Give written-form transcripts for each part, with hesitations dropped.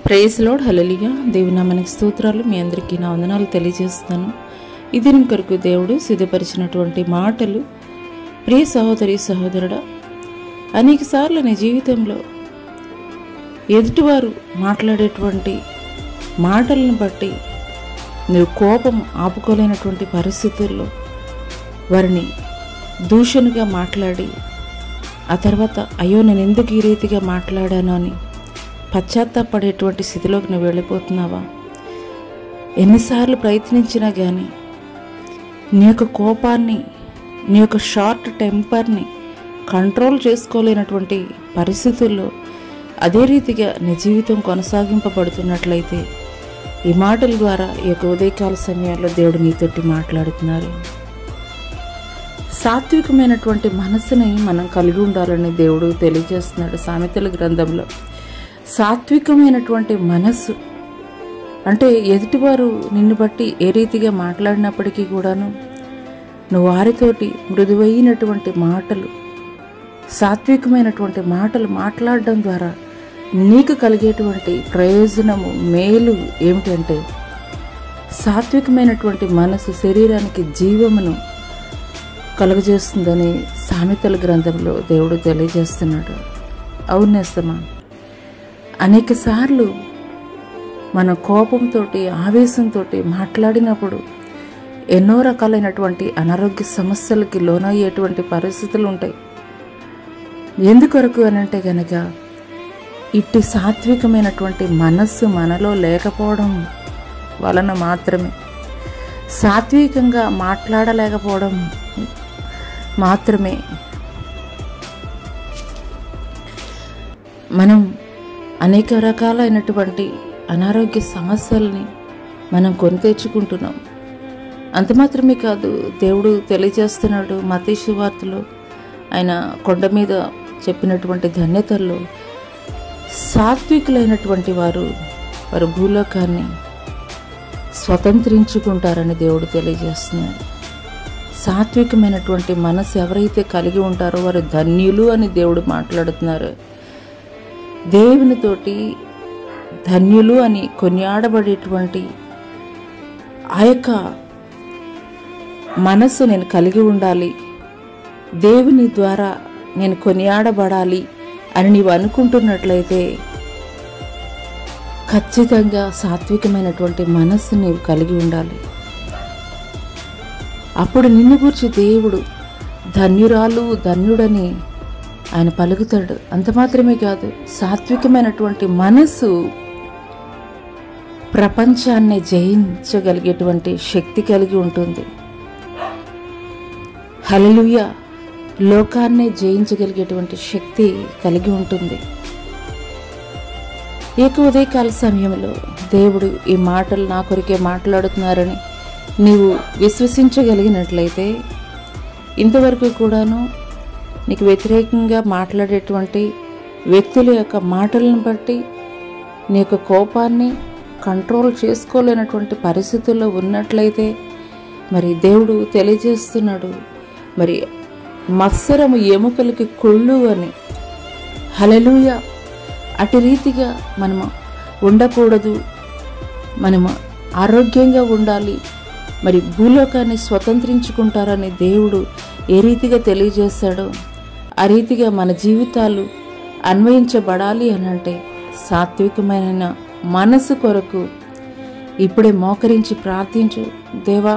Praise lord. హల్లెలూయా. దేవుని నామానికి స్తోత్రాలు. మీ అందరికీ నా వందనాలు తెలియజేస్తాను. ఈ దినం కొరకు దేవుడు సిద్ధపరిచినటువంటి మాటలు, ప్రియ సహోదరి సహోదరుడా, అనేక సార్లు నీ జీవితంలో ఎదుటివారు మాట్లాడేటువంటి మాటలను బట్టి నువ్వు కోపం ఆపుకోలేనటువంటి పరిస్థితుల్లో వారిని దూషణగా మాట్లాడి ఆ తర్వాత అయ్యో నేను ఎందుకు ఈ రీతిగా మాట్లాడాను అని పశ్చాత్తాపడేటువంటి స్థితిలోకి నువ్వు వెళ్ళిపోతున్నావా? ఎన్నిసార్లు ప్రయత్నించినా కానీ నీ యొక్క కోపాన్ని, నీ యొక్క షార్ట్ టెంపర్ని కంట్రోల్ చేసుకోలేనటువంటి పరిస్థితుల్లో అదే రీతిగా నీ జీవితం కొనసాగింపబడుతున్నట్లయితే ఈ మాటల ద్వారా ఈ యొక్క ఉదయకాల సమయాల్లో దేవుడు నీతోటి మాట్లాడుతున్నారు. సాత్వికమైనటువంటి మనసుని మనం కలిగి ఉండాలని దేవుడు తెలియజేస్తున్నాడు. సామెతల గ్రంథంలో సాత్వికమైనటువంటి మనస్సు అంటే ఎదుటివారు నిన్ను బట్టి ఏ రీతిగా మాట్లాడినప్పటికీ కూడాను నువ్వు వారితోటి మృదువైనటువంటి మాటలు, సాత్వికమైనటువంటి మాటలు మాట్లాడడం ద్వారా నీకు కలిగేటువంటి ప్రయోజనము, మేలు ఏమిటంటే సాత్వికమైనటువంటి మనసు శరీరానికి జీవమును కలుగజేస్తుందని సామెతల గ్రంథంలో దేవుడు తెలియజేస్తున్నాడు. అవునేస్తమా? అనేక సార్లు మన కోపంతో, ఆవేశంతో మాట్లాడినప్పుడు ఎన్నో రకాలైనటువంటి అనారోగ్య సమస్యలకి లోనయ్యేటువంటి పరిస్థితులు ఉంటాయి. ఎందుకొరకు అనంటే గనక ఇట్టి సాత్వికమైనటువంటి మనస్సు మనలో లేకపోవడం వలన మాత్రమే, సాత్వికంగా మాట్లాడలేకపోవడం మాత్రమే మనం అనేక రకాలైనటువంటి అనారోగ్య సమస్యల్ని మనం కొని తెచ్చుకుంటున్నాం. అంత మాత్రమే కాదు, దేవుడు తెలియజేస్తున్నాడు మత్తయి సువార్తలో ఆయన కొండ మీద చెప్పినటువంటి ధన్యతల్లో సాత్వికులైనటువంటి వారు భూలోకాన్ని స్వతంత్రించుకుంటారని దేవుడు తెలియజేస్తున్నాడు. సాత్వికమైనటువంటి మనసు ఎవరైతే కలిగి ఉంటారో వారు ధన్యులు అని దేవుడు మాట్లాడుతున్నారు. దేవునితోటి ధన్యులు అని కొనియాడబడేటువంటి ఆ యొక్క మనస్సు నేను కలిగి ఉండాలి, దేవుని ద్వారా నేను కొనియాడబడాలి అని నీవు అనుకుంటున్నట్లయితే ఖచ్చితంగా సాత్వికమైనటువంటి మనస్సు నీవు కలిగి ఉండాలి. అప్పుడు నిన్ను గురించి దేవుడు ధన్యురాలు, ధన్యుడని ఆయన పలుకుతాడు. అంత మాత్రమే కాదు, సాత్వికమైనటువంటి మనస్సు ప్రపంచాన్ని జయించగలిగేటువంటి శక్తి కలిగి ఉంటుంది. హల్లెలూయా. లోకాన్ని జయించగలిగేటువంటి శక్తి కలిగి ఉంటుంది. ఈ ఉదయకాల సమయంలో దేవుడు ఈ మాటలు నా కొరికే మాట్లాడుతున్నారని నీవు విశ్వసించగలిగినట్లయితే ఇంతవరకు కూడాను నీకు వ్యతిరేకంగా మాట్లాడేటువంటి వ్యక్తుల యొక్క మాటలను బట్టి నీ యొక్క కోపాన్ని కంట్రోల్ చేసుకోలేనటువంటి పరిస్థితుల్లో ఉన్నట్లయితే మరి దేవుడు తెలియజేస్తున్నాడు, మరి మత్సరము ఎముకలకి కొళ్ళు అని. హల్లెలూయా. అటు రీతిగా మనము ఉండకూడదు, మనము ఆరోగ్యంగా ఉండాలి, మరి భూలోకాన్ని స్వతంత్రించుకుంటారని దేవుడు ఏ రీతిగా తెలియజేశాడో ఆ రీతిగా మన జీవితాలు అన్వయించబడాలి అనంటే సాత్వికమైన మనసు కొరకు ఇప్పుడే మోకరించి ప్రార్థించు. దేవా,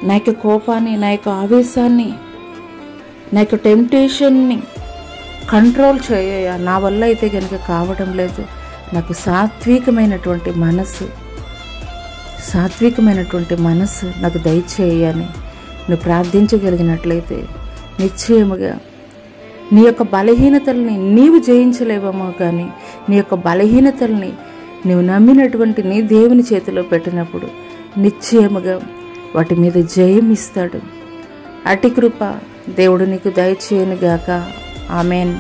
నా యొక్క కోపాన్ని, నా యొక్క ఆవేశాన్ని, నా యొక్క టెంప్టేషన్ని కంట్రోల్ చేయ, నా వల్ల అయితే కనుక కావడం లేదు. నాకు సాత్వికమైనటువంటి మనస్సు నాకు దయచేయని నువ్వు ప్రార్థించగలిగినట్లయితే నిశ్చయముగా నీ యొక్క బలహీనతల్ని నీవు జయించలేవేమో, కానీ నీ యొక్క బలహీనతల్ని నీవు నమ్మినటువంటి నీ దేవుని చేతిలో పెట్టినప్పుడు నిశ్చయముగా వాటి మీద జయం ఇస్తాడు. అటి కృప దేవుడు నీకు దయచేయనుగాక. ఆమెన్.